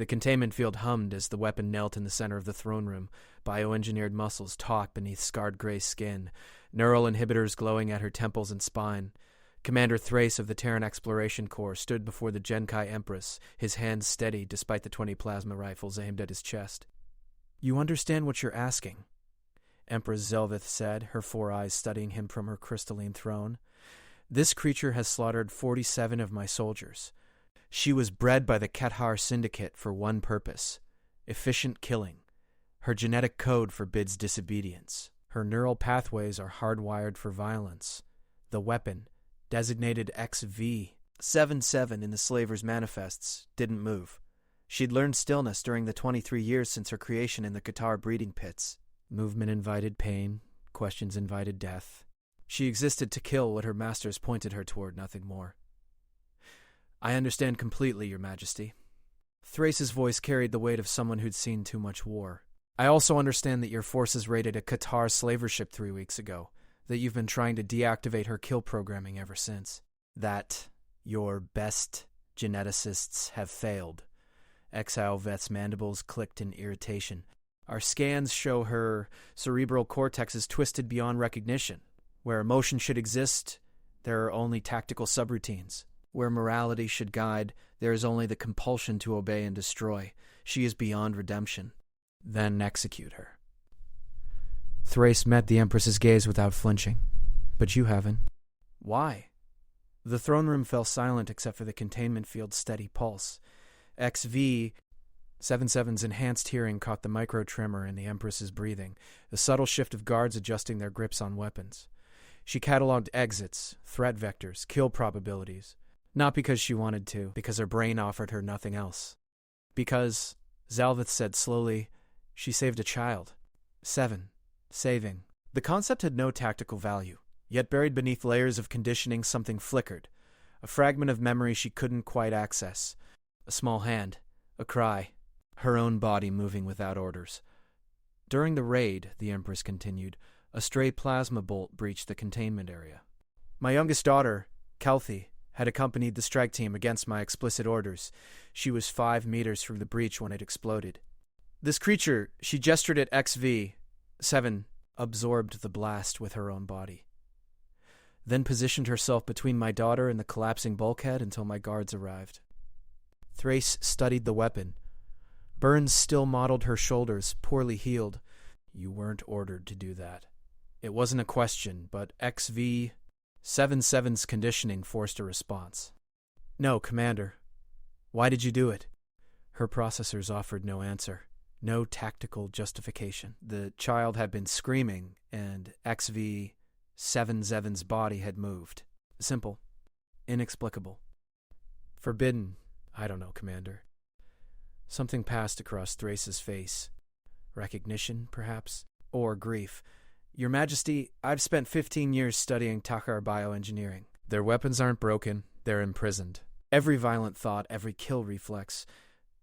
The containment field hummed as the weapon knelt in the center of the throne room, bioengineered muscles taut beneath scarred gray skin, neural inhibitors glowing at her temples and spine. Commander Thrace of the Terran Exploration Corps stood before the Genkai Empress, his hands steady despite the 20 plasma rifles aimed at his chest. "You understand what you're asking," Empress Zelvith said, her 4 eyes studying him from her crystalline throne. "This creature has slaughtered 47 of my soldiers. She was bred by the Kethar Syndicate for one purpose: efficient killing. Her genetic code forbids disobedience. Her neural pathways are hardwired for violence. The weapon, designated XV-77 in the Slaver's manifests, didn't move. She'd learned stillness during the 23 years since her creation in the Kethar breeding pits. Movement invited pain, questions invited death. She existed to kill what her masters pointed her toward, nothing more." "I understand completely, Your Majesty." Thrace's voice carried the weight of someone who'd seen too much war. "I also understand that your forces raided a Kethar slaver ship 3 weeks ago, that you've been trying to deactivate her kill programming ever since. That your best geneticists have failed." Exile Veth's mandibles clicked in irritation. "Our scans show her cerebral cortex is twisted beyond recognition. Where emotion should exist, there are only tactical subroutines. Where morality should guide, there is only the compulsion to obey and destroy. She is beyond redemption." "Then execute her." Thrace met the Empress's gaze without flinching. "But you haven't." "Why?" The throne room fell silent except for the containment field's steady pulse. XV-77's enhanced hearing caught the micro-tremor in the Empress's breathing, the subtle shift of guards adjusting their grips on weapons. She cataloged exits, threat vectors, kill probabilities. Not because she wanted to, because her brain offered her nothing else. Because, Zalvith said slowly, she saved a child. 7. Saving. The concept had no tactical value, yet buried beneath layers of conditioning something flickered. A fragment of memory she couldn't quite access. A small hand. A cry. Her own body moving without orders. "During the raid," the Empress continued, "a stray plasma bolt breached the containment area. My youngest daughter, Kelthi, had accompanied the strike team against my explicit orders. She was 5 meters from the breach when it exploded. This creature," she gestured at XV-7, "absorbed the blast with her own body. Then positioned herself between my daughter and the collapsing bulkhead until my guards arrived." Thrace studied the weapon. Burns still mottled her shoulders, poorly healed. "You weren't ordered to do that." It wasn't a question, but XV-77's conditioning forced a response. "No, Commander. Why did you do it?" Her processors offered no answer, no tactical justification. The child had been screaming, and XV-77's body had moved. Simple. Inexplicable. "Forbidden. I don't know, Commander." Something passed across Thrace's face. Recognition, perhaps? Or grief. "Your Majesty, I've spent 15 years studying Takhar bioengineering. Their weapons aren't broken, they're imprisoned. Every violent thought, every kill reflex,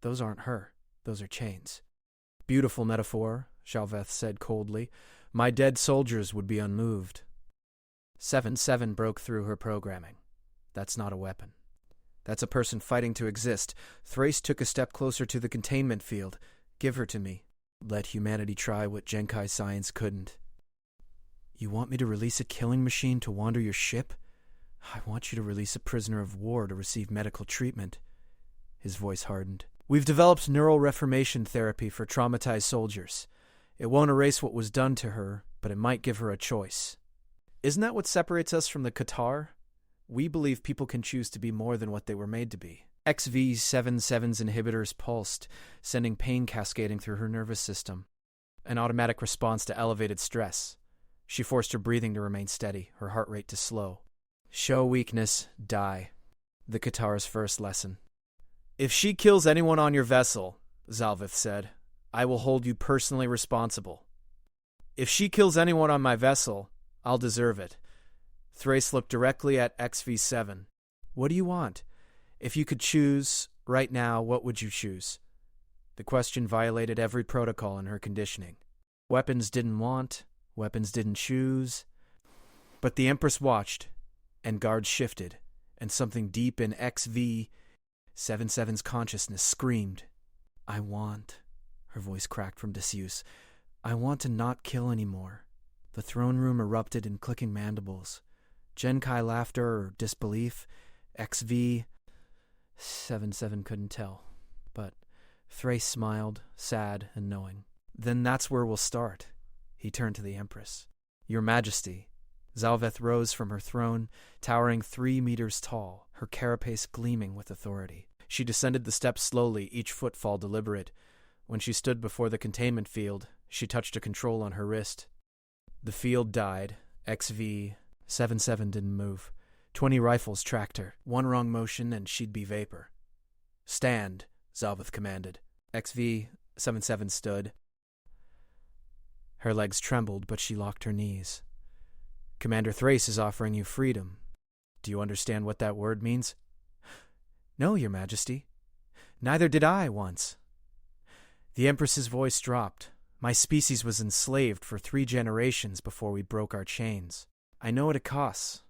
those aren't her. Those are chains." "Beautiful metaphor," Shalveth said coldly. "My dead soldiers would be unmoved." 7-7 broke through her programming. That's not a weapon. That's a person fighting to exist. Thrace took a step closer to the containment field. "Give her to me. Let humanity try what Genkai science couldn't." "You want me to release a killing machine to wander your ship? I want you to release a prisoner of war to receive medical treatment." His voice hardened. "We've developed neural reformation therapy for traumatized soldiers. It won't erase what was done to her, but it might give her a choice. Isn't that what separates us from the Kethar? We believe people can choose to be more than what they were made to be." XV-77's inhibitors pulsed, sending pain cascading through her nervous system. An automatic response to elevated stress. She forced her breathing to remain steady, her heart rate to slow. "Show weakness, die." The Kethar's first lesson. "If she kills anyone on your vessel," Zalvith said, "I will hold you personally responsible. If she kills anyone on my vessel, I'll deserve it." Thrace looked directly at XV-7. "What do you want? If you could choose, right now, what would you choose?" The question violated every protocol in her conditioning. Weapons didn't want, weapons didn't choose. But the Empress watched, and guards shifted, and something deep in XV-77's consciousness screamed, I want, her voice cracked from disuse, I want to not kill anymore. The throne room erupted in clicking mandibles. Genkai laughter or disbelief, XV, 7-7 couldn't tell. But Thrace smiled, sad and knowing. Then that's where we'll start. He turned to the Empress. Your Majesty. Zalveth rose from her throne, towering 3 meters tall, her carapace gleaming with authority. She descended the steps slowly, each footfall deliberate. When she stood before the containment field, she touched a control on her wrist. The field died. XV, 7-7 didn't move. 20 rifles tracked her. One wrong motion and she'd be vapor. Stand, Zalveth commanded. XV, 7-7 stood. Her legs trembled, but she locked her knees. Commander Thrace is offering you freedom. Do you understand what that word means? No, Your Majesty. Neither did I once. The Empress's voice dropped. My species was enslaved for 3 generations before we broke our chains. I know what it costs.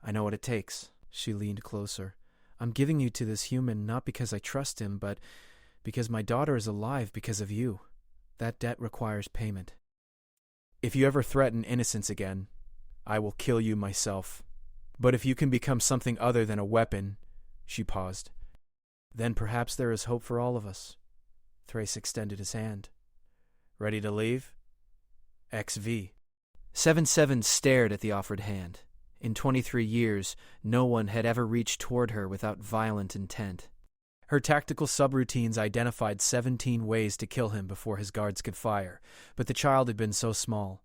I know what it takes. She leaned closer. I'm giving you to this human not because I trust him, but because my daughter is alive because of you. That debt requires payment. If you ever threaten innocence again, I will kill you myself. But if you can become something other than a weapon, she paused, then perhaps there is hope for all of us. Thrace extended his hand. Ready to leave? XV. 7-7 stared at the offered hand. In 23 years, no one had ever reached toward her without violent intent. Her tactical subroutines identified 17 ways to kill him before his guards could fire, but the child had been so small.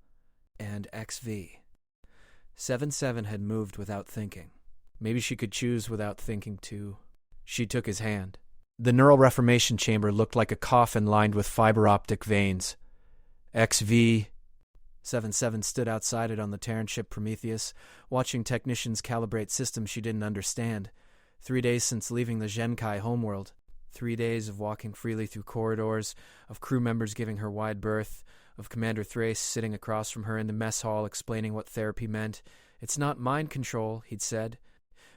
And XV. 7-7 had moved without thinking. Maybe she could choose without thinking, too. She took his hand. The neural reformation chamber looked like a coffin lined with fiber-optic veins. XV. 7-7 stood outside it on the Terran ship Prometheus, watching technicians calibrate systems she didn't understand. 3 days since leaving the Genkai homeworld. 3 days of walking freely through corridors, of crew members giving her wide berth, of Commander Thrace sitting across from her in the mess hall explaining what therapy meant. It's not mind control, he'd said.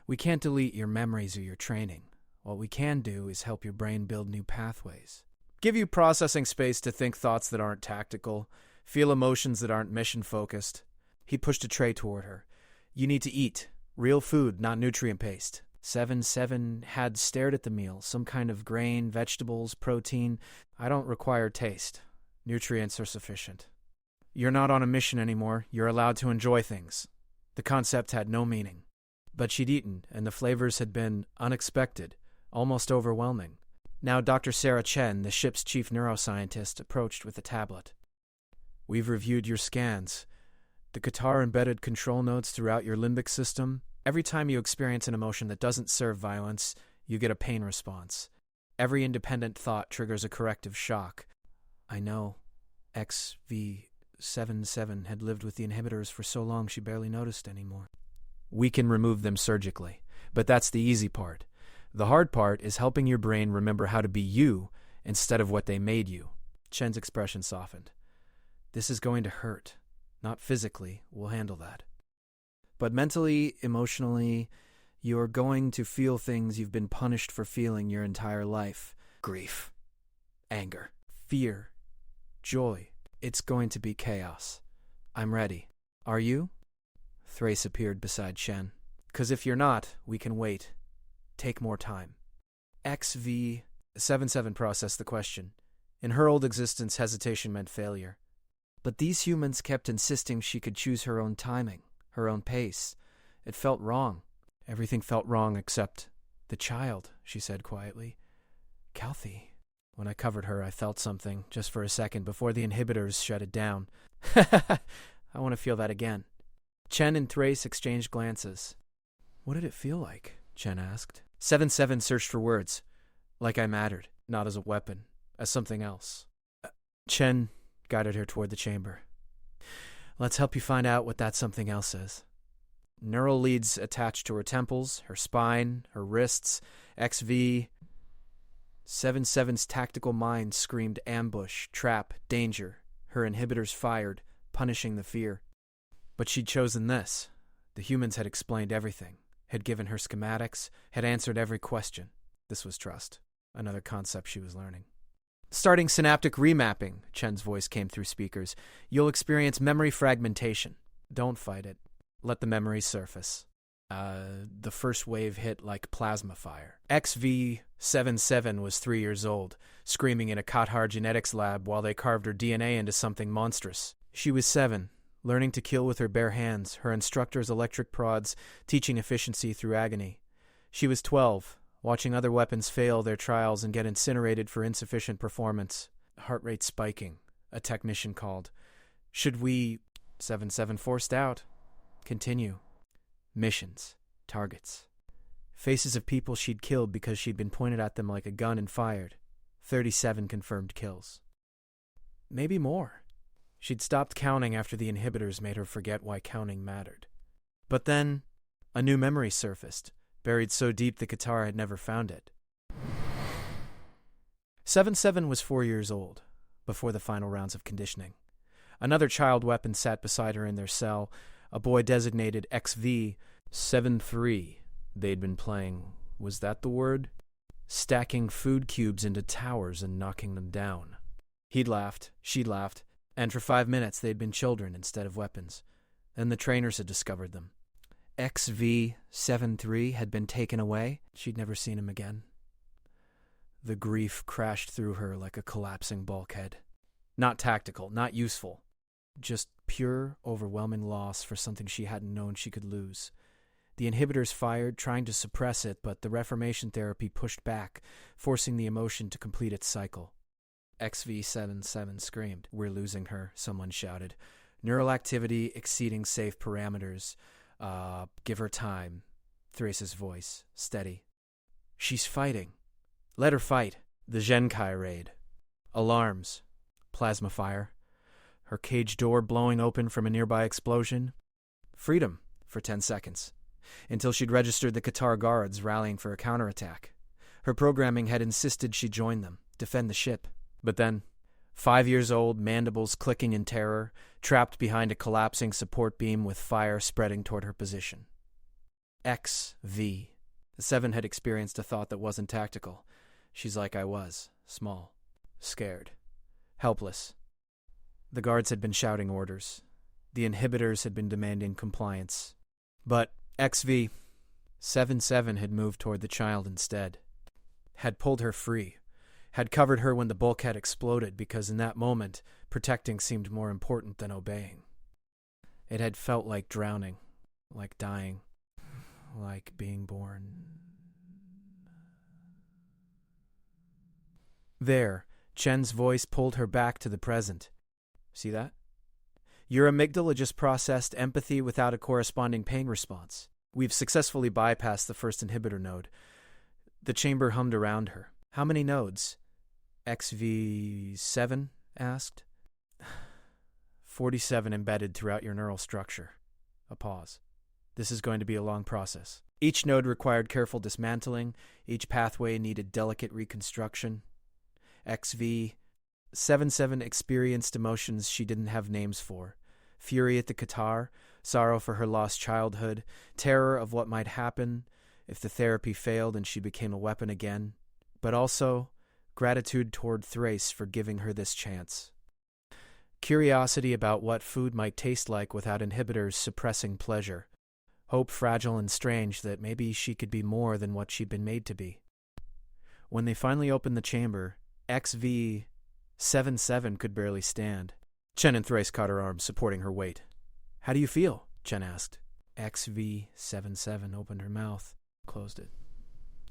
We can't delete your memories or your training. What we can do is help your brain build new pathways. Give you processing space to think thoughts that aren't tactical, feel emotions that aren't mission-focused. He pushed a tray toward her. You need to eat. Real food, not nutrient paste. 7-7 had stared at the meal. Some kind of grain, vegetables, protein. I don't require taste. Nutrients are sufficient. You're not on a mission anymore. You're allowed to enjoy things. The concept had no meaning. But she'd eaten, and the flavors had been unexpected, almost overwhelming. Now Dr. Sarah Chen, the ship's chief neuroscientist, approached with a tablet. We've reviewed your scans. The Qatar-embedded control nodes throughout your limbic system. Every time you experience an emotion that doesn't serve violence, you get a pain response. Every independent thought triggers a corrective shock. I know. XV-77 had lived with the inhibitors for so long she barely noticed anymore. We can remove them surgically, but that's the easy part. The hard part is helping your brain remember how to be you instead of what they made you. Chen's expression softened. This is going to hurt. Not physically, we'll handle that. But mentally, emotionally, you're going to feel things you've been punished for feeling your entire life. Grief, anger, fear, joy. It's going to be chaos. I'm ready. Are you? Thrace appeared beside Chen. 'Cause if you're not, we can wait. Take more time. XV-77 processed the question. In her old existence, hesitation meant failure. But these humans kept insisting she could choose her own timing, her own pace. It felt wrong. Everything felt wrong except the child, she said quietly. Calthie. When I covered her, I felt something, just for a second, before the inhibitors shut it down. I want to feel that again. Chen and Thrace exchanged glances. What did it feel like? Chen asked. 7-7 searched for words. Like I mattered, not as a weapon, as something else. Chen guided her toward the chamber. Let's help you find out what that something else is. Neural leads attached to her temples, her spine, her wrists. XV. 7-7's tactical mind screamed ambush, trap, danger. Her inhibitors fired, punishing the fear. But she'd chosen this. The humans had explained everything, had given her schematics, had answered every question. This was trust, another concept she was learning. Starting synaptic remapping, Chen's voice came through speakers. You'll experience memory fragmentation. Don't fight it. Let the memories surface. The first wave hit like plasma fire. XV77 was 3 years old, screaming in a Kathar genetics lab while they carved her DNA into something monstrous. She was 7, learning to kill with her bare hands, her instructor's electric prods teaching efficiency through agony. She was 12, watching other weapons fail their trials and get incinerated for insufficient performance. Heart rate spiking. A technician called. Should we... 77 forced out. Continue. Missions. Targets. Faces of people she'd killed because she'd been pointed at them like a gun and fired. 37 confirmed kills. Maybe more. She'd stopped counting after the inhibitors made her forget why counting mattered. But then, a new memory surfaced, buried so deep the Kathar had never found it. 77 was 4 years old, before the final rounds of conditioning. Another child weapon sat beside her in their cell, a boy designated XV73. They'd been playing, was that the word? Stacking food cubes into towers and knocking them down. He'd laughed, she'd laughed, and for 5 minutes they'd been children instead of weapons. Then the trainers had discovered them. XV73 had been taken away. She'd never seen him again. The grief crashed through her like a collapsing bulkhead. Not tactical, not useful. Just pure, overwhelming loss for something she hadn't known she could lose. The inhibitors fired, trying to suppress it, but the reformation therapy pushed back, forcing the emotion to complete its cycle. XV77 screamed. We're losing her, someone shouted. Neural activity exceeding safe parameters. Give her time. Thrace's voice, steady. She's fighting. Let her fight. The Genkai raid. Alarms. Plasma fire. Her cage door blowing open from a nearby explosion. Freedom for 10 seconds, until she'd registered the Kathar guards rallying for a counterattack. Her programming had insisted she join them, defend the ship. But then, 5 years old, mandibles clicking in terror, trapped behind a collapsing support beam with fire spreading toward her position. XV. The 7 had experienced a thought that wasn't tactical. She's like I was, small, scared, helpless. The guards had been shouting orders. The inhibitors had been demanding compliance. But XV77 had moved toward the child instead. Had pulled her free. Had covered her when the bulkhead exploded because in that moment, protecting seemed more important than obeying. It had felt like drowning, like dying, like being born. There, Chen's voice pulled her back to the present. See that? Your amygdala just processed empathy without a corresponding pain response. We've successfully bypassed the first inhibitor node. The chamber hummed around her. How many nodes? XV7 asked. 47 embedded throughout your neural structure. A pause. This is going to be a long process. Each node required careful dismantling. Each pathway needed delicate reconstruction. XV77 experienced emotions she didn't have names for. Fury at the Kathar, sorrow for her lost childhood, terror of what might happen if the therapy failed and she became a weapon again, but also gratitude toward Thrace for giving her this chance. Curiosity about what food might taste like without inhibitors suppressing pleasure. Hope fragile and strange that maybe she could be more than what she'd been made to be. When they finally opened the chamber, XV77 could barely stand. Chen and Thrace caught her arm, supporting her weight. How do you feel? Chen asked. XV77 opened her mouth, closed it,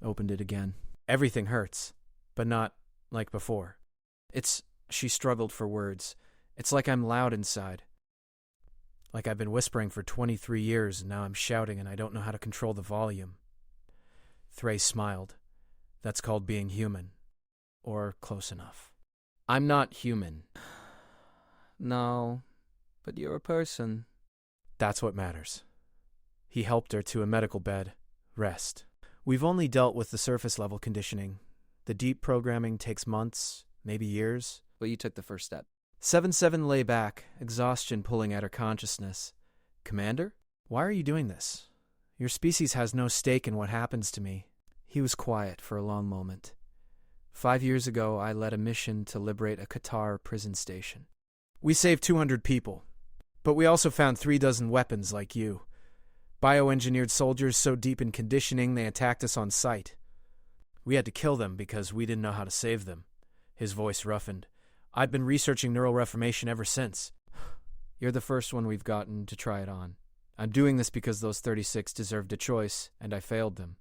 opened it again. Everything hurts, but not like before. She struggled for words. It's like I'm loud inside. Like I've been whispering for 23 years and now I'm shouting and I don't know how to control the volume. Thrace smiled. That's called being human. Or close enough. I'm not human. No, but you're a person. That's what matters. He helped her to a medical bed. Rest. We've only dealt with the surface level conditioning. The deep programming takes months, maybe years. But you took the first step. 77 lay back, exhaustion pulling at her consciousness. Commander? Why are you doing this? Your species has no stake in what happens to me. He was quiet for a long moment. 5 years ago, I led a mission to liberate a Qatar prison station. We saved 200 people, but we also found 36 weapons like you. Bioengineered soldiers so deep in conditioning they attacked us on sight. We had to kill them because we didn't know how to save them. His voice roughened. I've been researching neural reformation ever since. You're the first one we've gotten to try it on. I'm doing this because those 36 deserved a choice, and I failed them.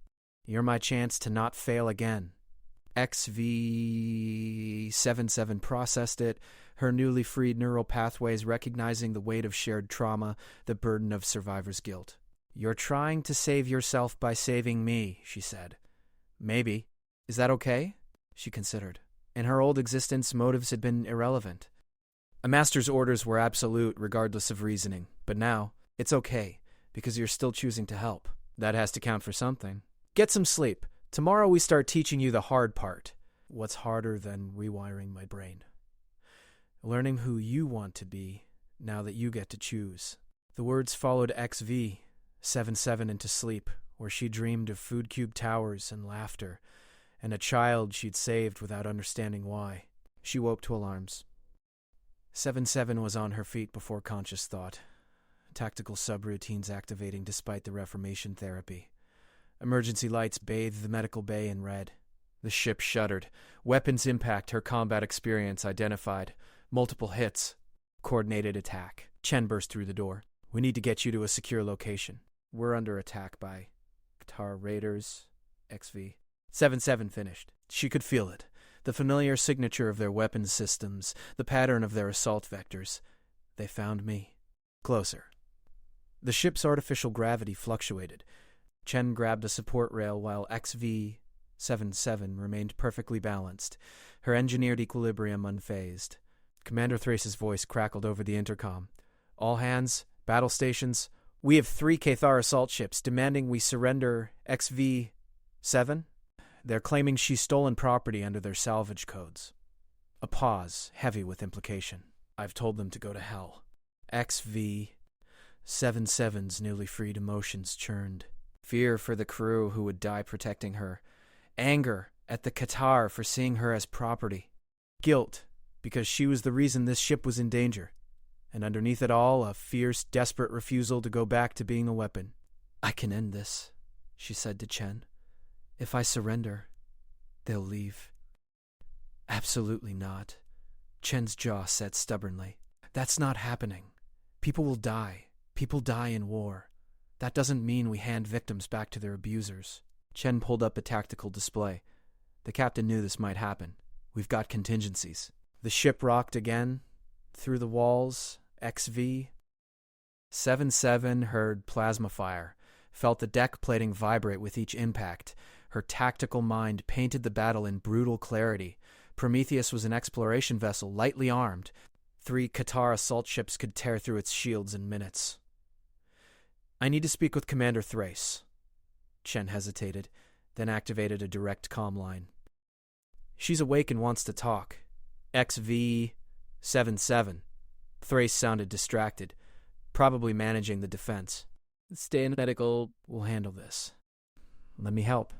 You're my chance to not fail again. XV77 processed it, her newly freed neural pathways recognizing the weight of shared trauma, the burden of survivor's guilt. You're trying to save yourself by saving me, she said. Maybe. Is that okay? She considered. In her old existence, motives had been irrelevant. A master's orders were absolute regardless of reasoning, but now, it's okay, because you're still choosing to help. That has to count for something. Get some sleep. Tomorrow we start teaching you the hard part. What's harder than rewiring my brain? Learning who you want to be, now that you get to choose. The words followed XV77 into sleep, where she dreamed of food cube towers and laughter, and a child she'd saved without understanding why. She woke to alarms. 77 was on her feet before conscious thought. Tactical subroutines activating despite the reformation therapy. Emergency lights bathed the medical bay in red. The ship shuddered. Weapons impact her combat experience identified. Multiple hits. Coordinated attack. Chen burst through the door. We need to get you to a secure location. We're under attack by Qatar Raiders. XV77 finished. She could feel it. The familiar signature of their weapons systems, the pattern of their assault vectors. They found me. Closer. The ship's artificial gravity fluctuated. Chen grabbed a support rail while XV77 remained perfectly balanced, her engineered equilibrium unfazed. Commander Thrace's voice crackled over the intercom. All hands, battle stations, we have 3 Cathar assault ships demanding we surrender XV7. They're claiming she's stolen property under their salvage codes. A pause, heavy with implication. I've told them to go to hell. XV77's newly freed emotions churned. Fear for the crew who would die protecting her. Anger at the Qatar for seeing her as property. Guilt because she was the reason this ship was in danger. And underneath it all, a fierce, desperate refusal to go back to being a weapon. I can end this, she said to Chen. If I surrender, they'll leave. Absolutely not. Chen's jaw set stubbornly. That's not happening. People will die. People die in war. That doesn't mean we hand victims back to their abusers. Chen pulled up a tactical display. The captain knew this might happen. We've got contingencies. The ship rocked again. Through the walls, XV77 heard plasma fire, felt the deck plating vibrate with each impact. Her tactical mind painted the battle in brutal clarity. Prometheus was an exploration vessel, lightly armed. 3 Qatar assault ships could tear through its shields in minutes. I need to speak with Commander Thrace. Chen hesitated, then activated a direct comm line. She's awake and wants to talk. XV77. Thrace sounded distracted, probably managing the defense. Stay in medical. We'll handle this. Let me help.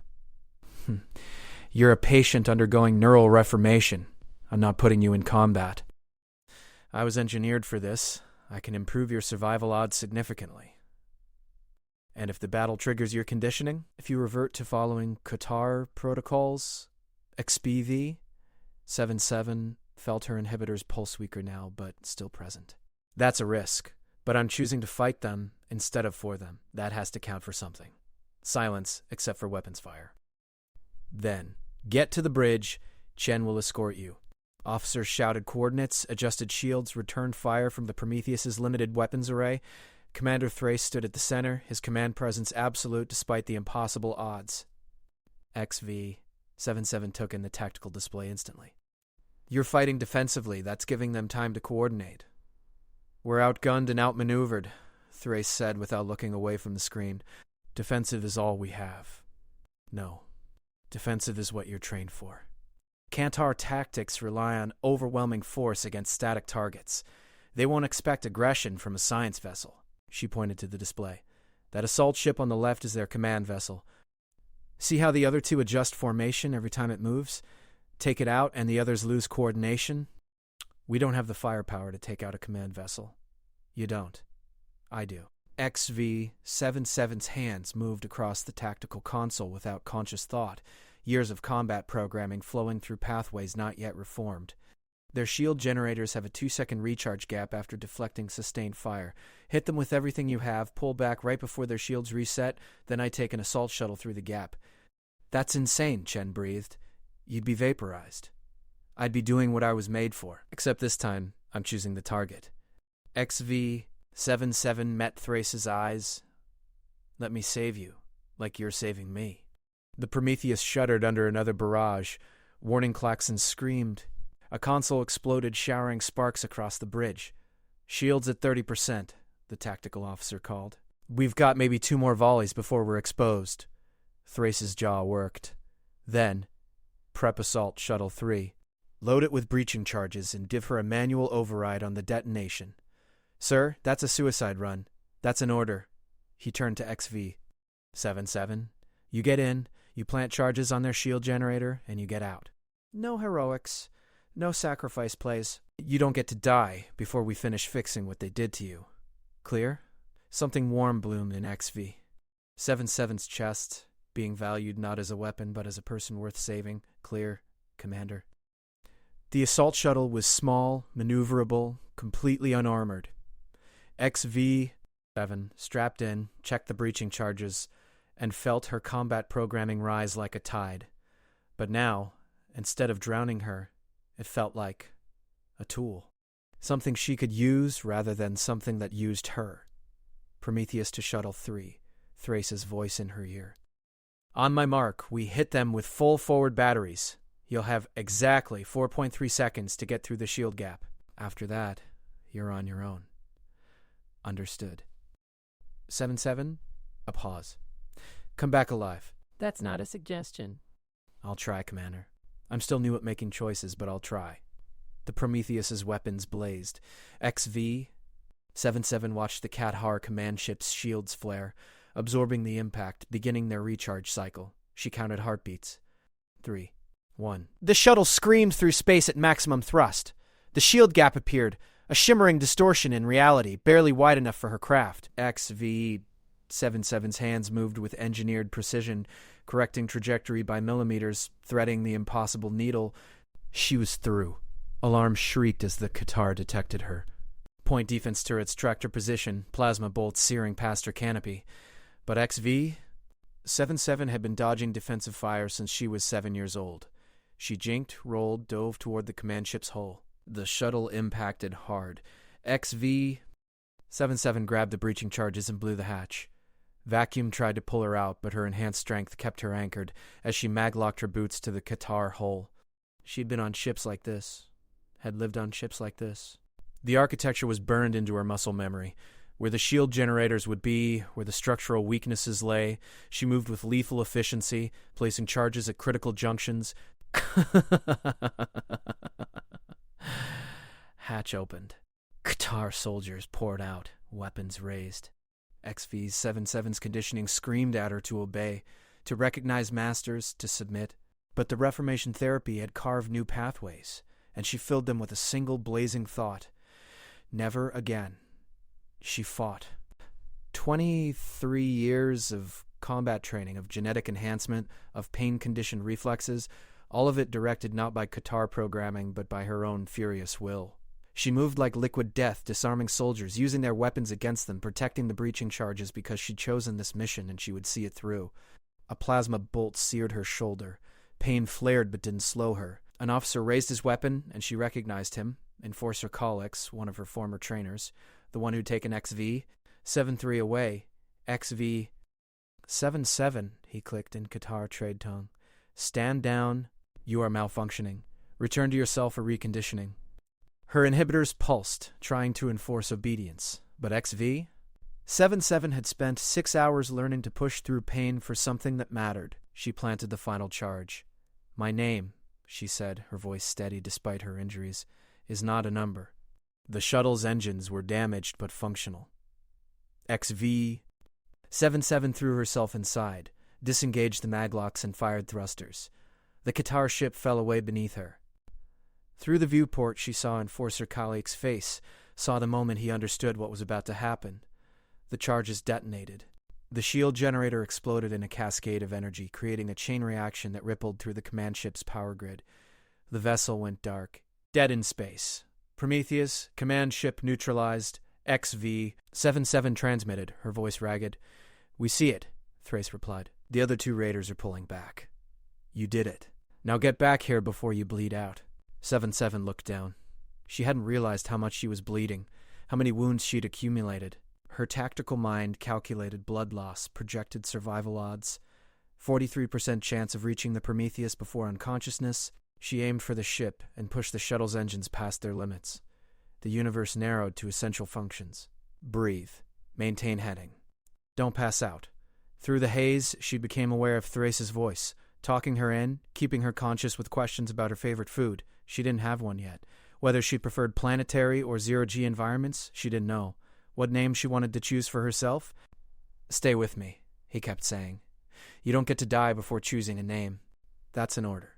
You're a patient undergoing neural reformation. I'm not putting you in combat. I was engineered for this. I can improve your survival odds significantly. And if the battle triggers your conditioning, if you revert to following Qatar protocols, XBV77 felt her inhibitor's pulse weaker now, but still present. That's a risk, but I'm choosing to fight them instead of for them. That has to count for something. Silence, except for weapons fire. Then, get to the bridge. Chen will escort you. Officers shouted coordinates, adjusted shields, returned fire from the Prometheus's limited weapons array. Commander Thrace stood at the center, his command presence absolute despite the impossible odds. XV77 took in the tactical display instantly. You're fighting defensively. That's giving them time to coordinate. We're outgunned and outmaneuvered, Thrace said without looking away from the screen. Defensive is all we have. No. Defensive is what you're trained for. Qatar tactics rely on overwhelming force against static targets. They won't expect aggression from a science vessel. She pointed to the display. That assault ship on the left is their command vessel. See how the other 2 adjust formation every time it moves? Take it out and the others lose coordination? We don't have the firepower to take out a command vessel. You don't. I do. XV-77's hands moved across the tactical console without conscious thought, years of combat programming flowing through pathways not yet reformed. Their shield generators have a 2-second recharge gap after deflecting sustained fire. Hit them with everything you have, pull back right before their shields reset, then I take an assault shuttle through the gap. That's insane, Chen breathed. You'd be vaporized. I'd be doing what I was made for, except this time I'm choosing the target. XV-77 met Thrace's eyes. Let me save you, like you're saving me. The Prometheus shuddered under another barrage. Warning klaxons screamed. A console exploded, showering sparks across the bridge. Shields at 30%, the tactical officer called. We've got maybe 2 more volleys before we're exposed. Thrace's jaw worked. Then, prep assault shuttle 3. Load it with breaching charges and give her a manual override on the detonation. Sir, that's a suicide run. That's an order. He turned to XV-77. You get in, you plant charges on their shield generator, and you get out. No heroics. No sacrifice plays. You don't get to die before we finish fixing what they did to you. Clear? Something warm bloomed in XV-77's chest, being valued not as a weapon but as a person worth saving. Clear, Commander. The assault shuttle was small, maneuverable, completely unarmored. XV-7 strapped in, checked the breaching charges, and felt her combat programming rise like a tide. But now, instead of drowning her, it felt like a tool. Something she could use rather than something that used her. Prometheus to Shuttle 3, Thrace's voice in her ear. On my mark, we hit them with full forward batteries. You'll have exactly 4.3 seconds to get through the shield gap. After that, you're on your own. Understood. 7-7, a pause. Come back alive. That's not a suggestion. I'll try, Commander. I'm still new at making choices, but I'll try. The Prometheus's weapons blazed. XV-77 watched the Kathar command ship's shields flare, absorbing the impact, beginning their recharge cycle. She counted heartbeats. 3, 1. The shuttle screamed through space at maximum thrust. The shield gap appeared, a shimmering distortion in reality, barely wide enough for her craft. XV-77's hands moved with engineered precision, correcting trajectory by millimeters, threading the impossible needle. She was through. Alarm shrieked as the Kathar detected her. Point defense turrets tracked her position, plasma bolts searing past her canopy. But XV-77 had been dodging defensive fire since she was 7 years old. She jinked, rolled, dove toward the command ship's hull. The shuttle impacted hard. XV-77 grabbed the breaching charges and blew the hatch. Vacuum tried to pull her out, but her enhanced strength kept her anchored as she maglocked her boots to the Kathar hull. She'd been on ships like this, had lived on ships like this. The architecture was burned into her muscle memory. Where the shield generators would be, where the structural weaknesses lay, she moved with lethal efficiency, placing charges at critical junctions. Hatch opened. Kathar soldiers poured out, weapons raised. XV-77's conditioning screamed at her to obey, to recognize masters, to submit. But the Reformation therapy had carved new pathways, and she filled them with a single blazing thought. Never again. She fought. 23 years of combat training, of genetic enhancement, of pain-conditioned reflexes, all of it directed not by Kathar programming, but by her own furious will. She moved like liquid death, disarming soldiers, using their weapons against them, protecting the breaching charges because she'd chosen this mission and she would see it through. A plasma bolt seared her shoulder. Pain flared but didn't slow her. An officer raised his weapon, and she recognized him, Enforcer Collix, one of her former trainers, the one who'd taken XV-73 away. XV-77, he clicked in Kathar trade tongue. Stand down. You are malfunctioning. Return to your cell for reconditioning. Her inhibitors pulsed, trying to enforce obedience. But XV-77 had spent 6 hours learning to push through pain for something that mattered. She planted the final charge. My name, she said, her voice steady despite her injuries, is not a number. The shuttle's engines were damaged but functional. XV-77 threw herself inside, disengaged the maglocks and fired thrusters. The Qatar ship fell away beneath her. Through the viewport, she saw Enforcer Khalik's face, saw the moment he understood what was about to happen. The charges detonated. The shield generator exploded in a cascade of energy, creating a chain reaction that rippled through the command ship's power grid. The vessel went dark. Dead in space. Prometheus, command ship neutralized. XV-77 transmitted, her voice ragged. "We see it," Thrace replied. "The other 2 raiders are pulling back. You did it. Now get back here before you bleed out." 77 looked down. She hadn't realized how much she was bleeding, how many wounds she'd accumulated. Her tactical mind calculated blood loss, projected survival odds. 43% chance of reaching the Prometheus before unconsciousness. She aimed for the ship and pushed the shuttle's engines past their limits. The universe narrowed to essential functions. Breathe. Maintain heading. Don't pass out. Through the haze, she became aware of Thrace's voice, talking her in, keeping her conscious with questions about her favorite food. She didn't have one yet. Whether she preferred planetary or zero-G environments, she didn't know. What name she wanted to choose for herself? "Stay with me," he kept saying. "You don't get to die before choosing a name. That's an order."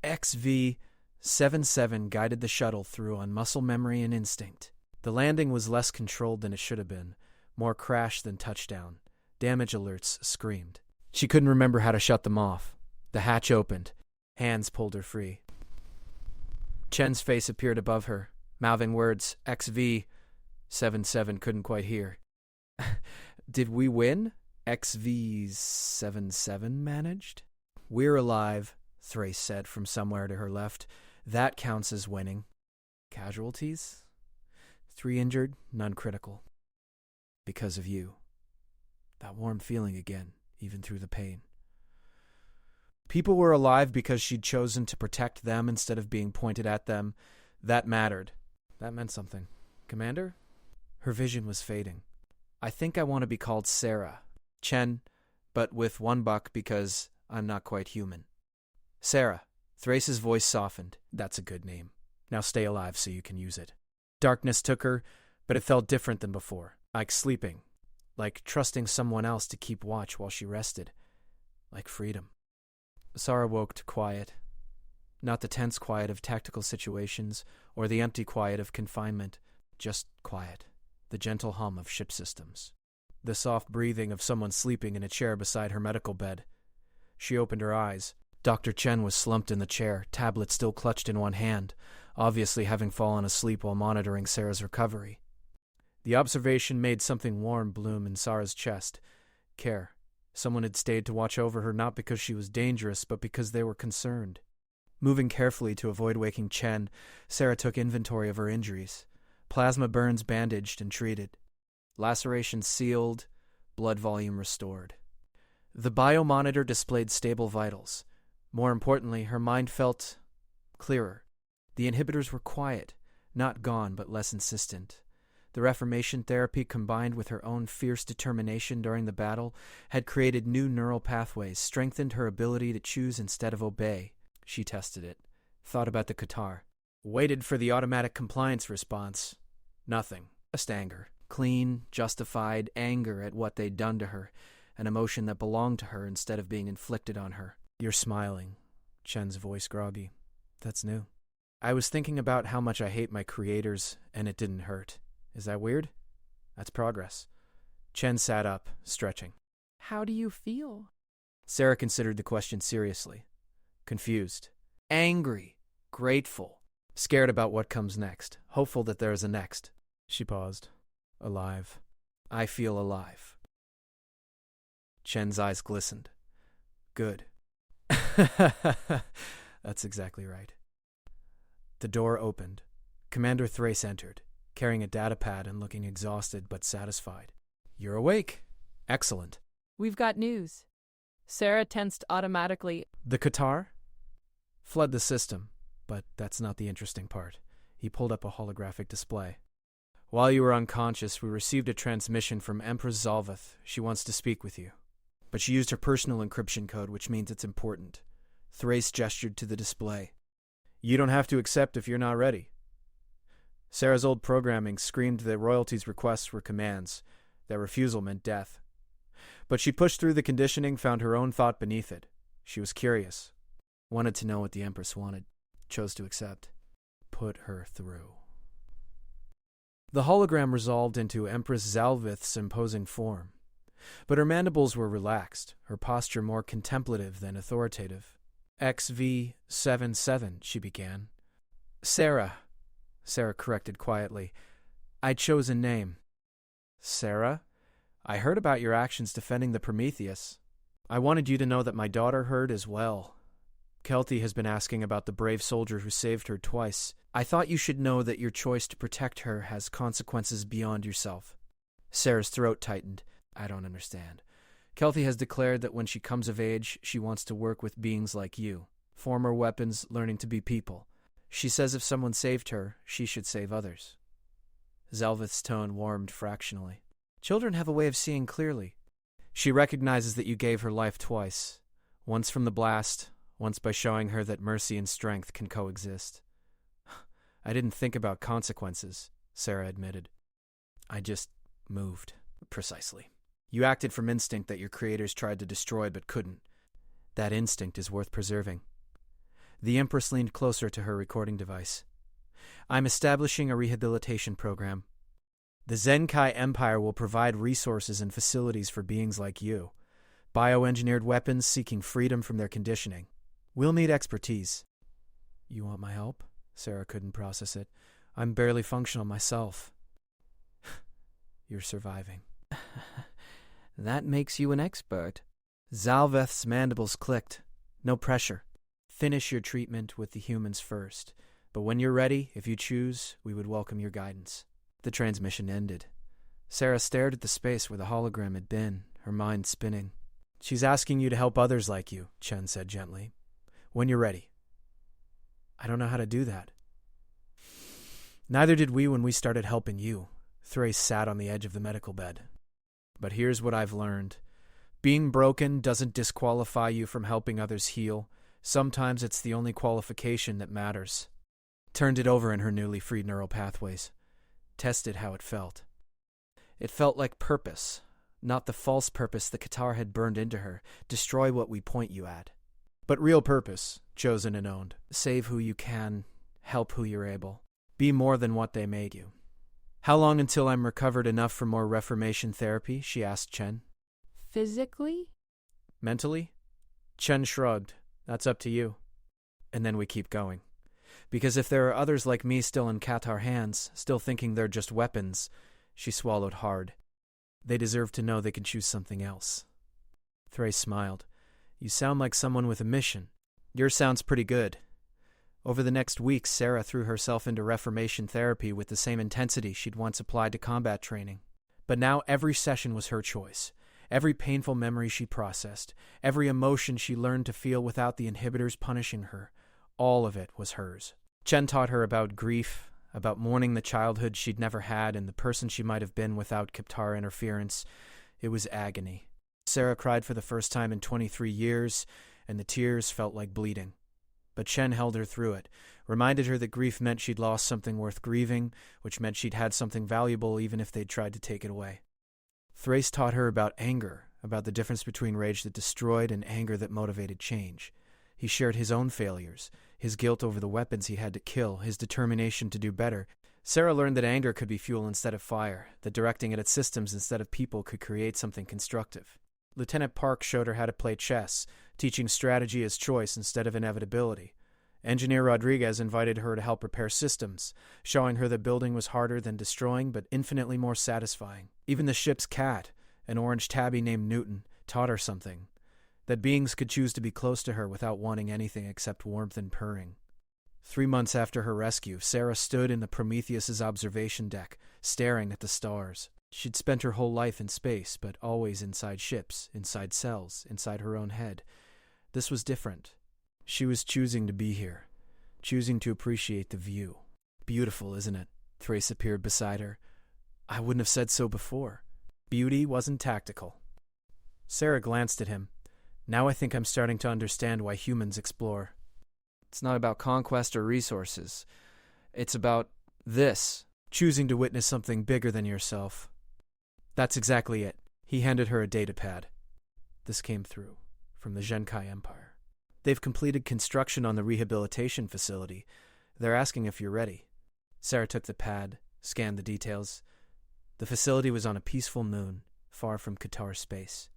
XV-77 guided the shuttle through on muscle memory and instinct. The landing was less controlled than it should have been, more crash than touchdown. Damage alerts screamed. She couldn't remember how to shut them off. The hatch opened. Hands pulled her free. Chen's face appeared above her, mouthing words XV-77 couldn't quite hear. "Did we win?" XV-77 managed. "We're alive," Thrace said from somewhere to her left. "That counts as winning." "Casualties?" 3 injured, none critical. "Because of you." That warm feeling again, even through the pain. People were alive because she'd chosen to protect them instead of being pointed at them. That mattered. That meant something. "Commander?" Her vision was fading. "I think I want to be called Sarah. Chen, but with 1 buck because I'm not quite human." "Sarah." Thrace's voice softened. "That's a good name. Now stay alive so you can use it." Darkness took her, but it felt different than before. Like sleeping. Like trusting someone else to keep watch while she rested. Like freedom. Sara woke to quiet. Not the tense quiet of tactical situations or the empty quiet of confinement. Just quiet. The gentle hum of ship systems. The soft breathing of someone sleeping in a chair beside her medical bed. She opened her eyes. Dr. Chen was slumped in the chair, tablet still clutched in one hand, obviously having fallen asleep while monitoring Sarah's recovery. The observation made something warm bloom in Sara's chest. Care. Someone had stayed to watch over her not because she was dangerous, but because they were concerned. Moving carefully to avoid waking Chen, Sarah took inventory of her injuries. Plasma burns bandaged and treated. Lacerations sealed, blood volume restored. The biomonitor displayed stable vitals. More importantly, her mind felt clearer. The inhibitors were quiet, not gone but less insistent. The reformation therapy combined with her own fierce determination during the battle had created new neural pathways, strengthened her ability to choose instead of obey. She tested it, thought about the Qatar, waited for the automatic compliance response. Nothing. Just anger. Clean, justified anger at what they'd done to her, an emotion that belonged to her instead of being inflicted on her. "You're smiling," Chen's voice groggy. "That's new." "I was thinking about how much I hate my creators, and it didn't hurt. Is that weird? That's progress." Chen sat up, stretching. "How do you feel?" Sarah considered the question seriously. Confused. Angry. Grateful. Scared about what comes next. Hopeful that there is a next. She paused. Alive. "I feel alive." Chen's eyes glistened. "Good." That's exactly right. The door opened. Commander Thrace entered, carrying a datapad and looking exhausted but satisfied. "You're awake. Excellent." "We've got news." Sarah tensed automatically. "The Qatar?" "Fled the system, but that's not the interesting part." He pulled up a holographic display. "While you were unconscious, we received a transmission from Empress Zalveth. She wants to speak with you. But she used her personal encryption code, which means it's important." Thrace gestured to the display. "You don't have to accept if you're not ready." Sarah's old programming screamed that royalty's requests were commands, that refusal meant death. But she pushed through the conditioning, found her own thought beneath it. She was curious. Wanted to know what the Empress wanted. Chose to accept. Put her through. The hologram resolved into Empress Zalvith's imposing form. But her mandibles were relaxed, her posture more contemplative than authoritative. XV77, she began. Sarah corrected quietly. I'd chosen name. Sarah? I heard about your actions defending the Prometheus. I wanted you to know that my daughter heard as well. Kelty has been asking about the brave soldier who saved her twice. I thought you should know that your choice to protect her has consequences beyond yourself. Sarah's throat tightened. I don't understand. Kelty has declared that when she comes of age, she wants to work with beings like you. Former weapons learning to be people. She says if someone saved her, she should save others. Zalvith's tone warmed fractionally. Children have a way of seeing clearly. She recognizes that you gave her life twice. Once from the blast, once by showing her that mercy and strength can coexist. I didn't think about consequences, Sarah admitted. I just moved. Precisely. You acted from instinct that your creators tried to destroy but couldn't. That instinct is worth preserving. The Empress leaned closer to her recording device. I'm establishing a rehabilitation program. The Zenkai Empire will provide resources and facilities for beings like you. Bioengineered weapons seeking freedom from their conditioning. We'll need expertise. You want my help? Sarah couldn't process it. I'm barely functional myself. You're surviving. That makes you an expert. Zalveth's mandibles clicked. No pressure. Finish your treatment with the humans first. But when you're ready, if you choose, we would welcome your guidance. The transmission ended. Sarah stared at the space where the hologram had been, her mind spinning. She's asking you to help others like you, Chen said gently. When you're ready. I don't know how to do that. Neither did we when we started helping you. Thrace sat on the edge of the medical bed. But here's what I've learned. Being broken doesn't disqualify you from helping others heal. Sometimes it's the only qualification that matters. Turned it over in her newly freed neural pathways. Tested how it felt. It felt like purpose, not the false purpose the Qatar had burned into her. Destroy what we point you at. But real purpose, chosen and owned. Save who you can, help who you're able. Be more than what they made you. How long until I'm recovered enough for more reformation therapy? She asked Chen. Physically? Mentally? Chen shrugged. That's up to you. And then we keep going. Because if there are others like me still in Qatar hands, still thinking they're just weapons, she swallowed hard. They deserve to know they can choose something else. Thrace smiled. You sound like someone with a mission. Yours sounds pretty good. Over the next week, Sarah threw herself into reformation therapy with the same intensity she'd once applied to combat training. But now every session was her choice. Every painful memory she processed, every emotion she learned to feel without the inhibitors punishing her, all of it was hers. Chen taught her about grief, about mourning the childhood she'd never had and the person she might have been without Qatar interference. It was agony. Sarah cried for the first time in 23 years, and the tears felt like bleeding. But Chen held her through it, reminded her that grief meant she'd lost something worth grieving, which meant she'd had something valuable even if they'd tried to take it away. Thrace taught her about anger, about the difference between rage that destroyed and anger that motivated change. He shared his own failures, his guilt over the weapons he had to kill, his determination to do better. Sarah learned that anger could be fuel instead of fire, that directing it at systems instead of people could create something constructive. Lieutenant Park showed her how to play chess, teaching strategy as choice instead of inevitability. Engineer Rodriguez invited her to help repair systems, showing her that building was harder than destroying but infinitely more satisfying. Even the ship's cat, an orange tabby named Newton, taught her something, that beings could choose to be close to her without wanting anything except warmth and purring. 3 months after her rescue, Sarah stood in the Prometheus's observation deck, staring at the stars. She'd spent her whole life in space, but always inside ships, inside cells, inside her own head. This was different. She was choosing to be here, choosing to appreciate the view. Beautiful, isn't it? Thrace appeared beside her. I wouldn't have said so before. Beauty wasn't tactical. Sarah glanced at him. Now I think I'm starting to understand why humans explore. It's not about conquest or resources. It's about this, choosing to witness something bigger than yourself. That's exactly it. He handed her a datapad. This came through, from the Zenkai Empire. They've completed construction on the rehabilitation facility. They're asking if you're ready. Sarah took the pad, scanned the details. The facility was on a peaceful moon, far from Qatar space.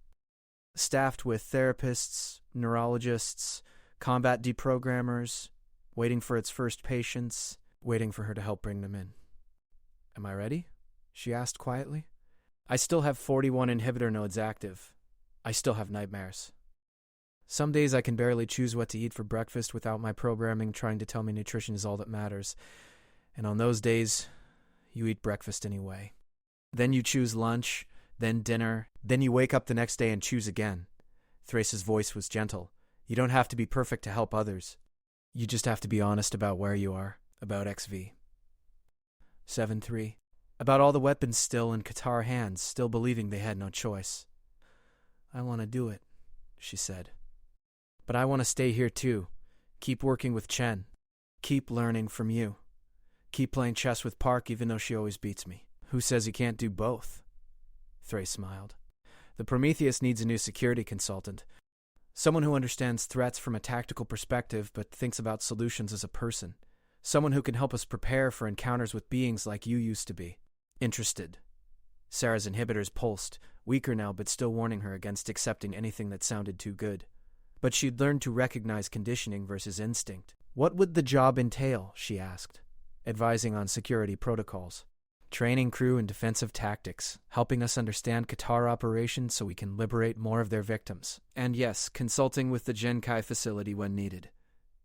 Staffed with therapists, neurologists, combat deprogrammers, waiting for its first patients, waiting for her to help bring them in. Am I ready? She asked quietly. I still have 41 inhibitor nodes active. I still have nightmares. Some days I can barely choose what to eat for breakfast without my programming trying to tell me nutrition is all that matters. And on those days, you eat breakfast anyway. Then you choose lunch, then dinner, then you wake up the next day and choose again. Thrace's voice was gentle. You don't have to be perfect to help others. You just have to be honest about where you are, about XV. 7-3. About all the weapons still in Qatar hands, still believing they had no choice. I want to do it, she said. But I want to stay here too. Keep working with Chen. Keep learning from you. Keep playing chess with Park even though she always beats me. Who says you can't do both? Thrace smiled. The Prometheus needs a new security consultant. Someone who understands threats from a tactical perspective but thinks about solutions as a person. Someone who can help us prepare for encounters with beings like you used to be. Interested. Sarah's inhibitors pulsed, weaker now but still warning her against accepting anything that sounded too good. But she'd learned to recognize conditioning versus instinct. What would the job entail, she asked, advising on security protocols. Training crew in defensive tactics, helping us understand Qatar operations so we can liberate more of their victims. And yes, consulting with the Genkai facility when needed.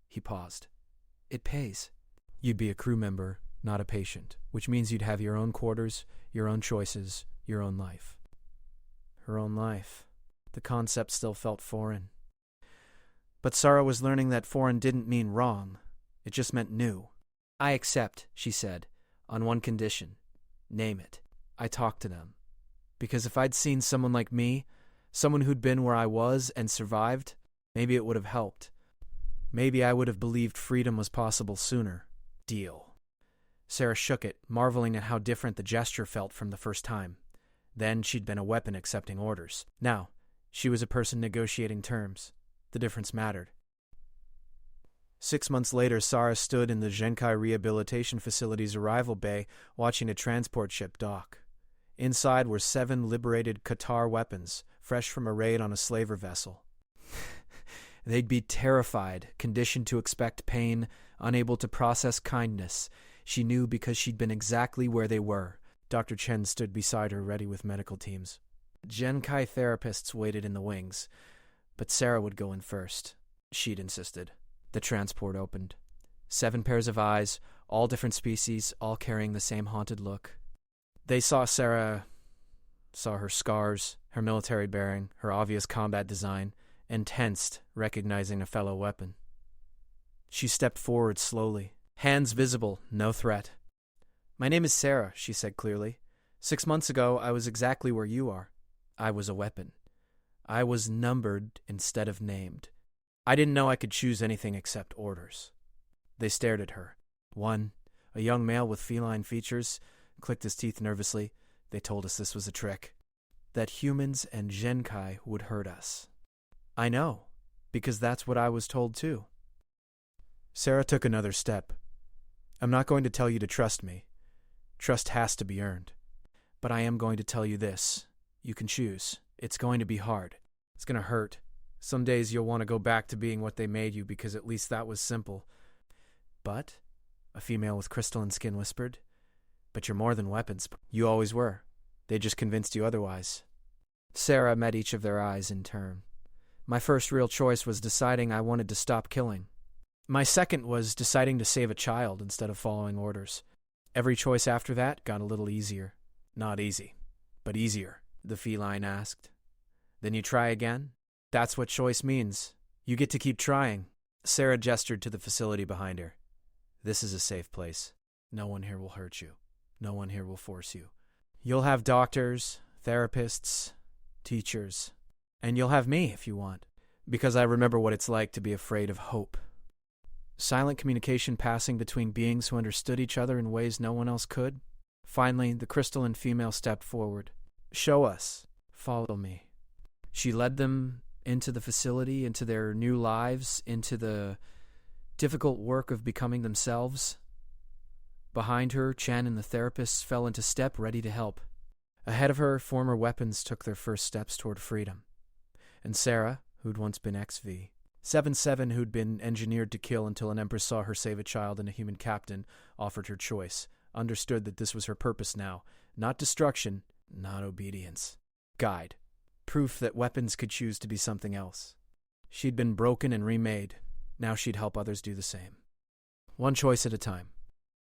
He paused. It pays. You'd be a crew member, not a patient, which means you'd have your own quarters, your own choices, your own life. Her own life. The concept still felt foreign. But Sarah was learning that foreign didn't mean wrong. It just meant new. I accept, she said, on one condition. Name it. I talked to them. Because if I'd seen someone like me, someone who'd been where I was and survived, maybe it would have helped. Maybe I would have believed freedom was possible sooner. Deal. Sarah shook it, marveling at how different the gesture felt from the first time. Then she'd been a weapon accepting orders. Now, she was a person negotiating terms. The difference mattered. 6 months later, Sarah stood in the Genkai Rehabilitation Facility's arrival bay watching a transport ship dock. Inside were 7 liberated Qatar weapons, fresh from a raid on a slaver vessel. They'd be terrified, conditioned to expect pain, unable to process kindness. She knew because she'd been exactly where they were. Dr. Chen stood beside her, ready with medical teams. Genkai therapists waited in the wings, but Sarah would go in first. She'd insisted. The transport opened. 7 pairs of eyes, all different species, all carrying the same haunted look. They saw Sarah, saw her scars, her military bearing, her obvious combat design, and tensed, recognizing a fellow weapon. She stepped forward slowly, hands visible, no threat. My name is Sarah, she said clearly. 6 months ago, I was exactly where you are. I was a weapon. I was numbered instead of named. I didn't know I could choose anything except orders. They stared at her. One, a young male with feline features, clicked his teeth nervously. They told us this was a trick. That humans and Genkai would hurt us. I know, because that's what I was told too. Sarah took another step. I'm not going to tell you to trust me. Trust has to be earned. But I am going to tell you this. You can choose. It's going to be hard. It's going to hurt. Some days you'll want to go back to being what they made you because at least that was simple. But, a female with crystalline skin whispered, but you're more than weapons. You always were. They just convinced you otherwise. Sarah met each of their eyes in turn. My first real choice was deciding I wanted to stop killing. My second was deciding to save a child instead of following orders. Every choice after that got a little easier. Not easy, but easier, the feline asked. Then you try again? That's what choice means. You get to keep trying. Sarah gestured to the facility behind her. This is a safe place. No one here will hurt you. No one here will force you. You'll have doctors, therapists, teachers, and you'll have me if you want, because I remember what it's like to be afraid of hope. Silent communication passing between beings who understood each other in ways no one else could. Finally, the crystalline female stepped forward. Show us. Follow me. She led them into the facility, into their new lives, into the difficult work of becoming themselves. Behind her, Chen and the therapists fell into step, ready to help. Ahead of her, former weapons took their first steps toward freedom. And Sarah, who'd once been XV, 7-7, who'd been engineered to kill until an Empress saw her save a child and a human captain, offered her choice, understood that this was her purpose now. Not destruction, not obedience. Guide. Proof that weapons could choose to be something else. She'd been broken and remade. Now she'd help others do the same. One choice at a time.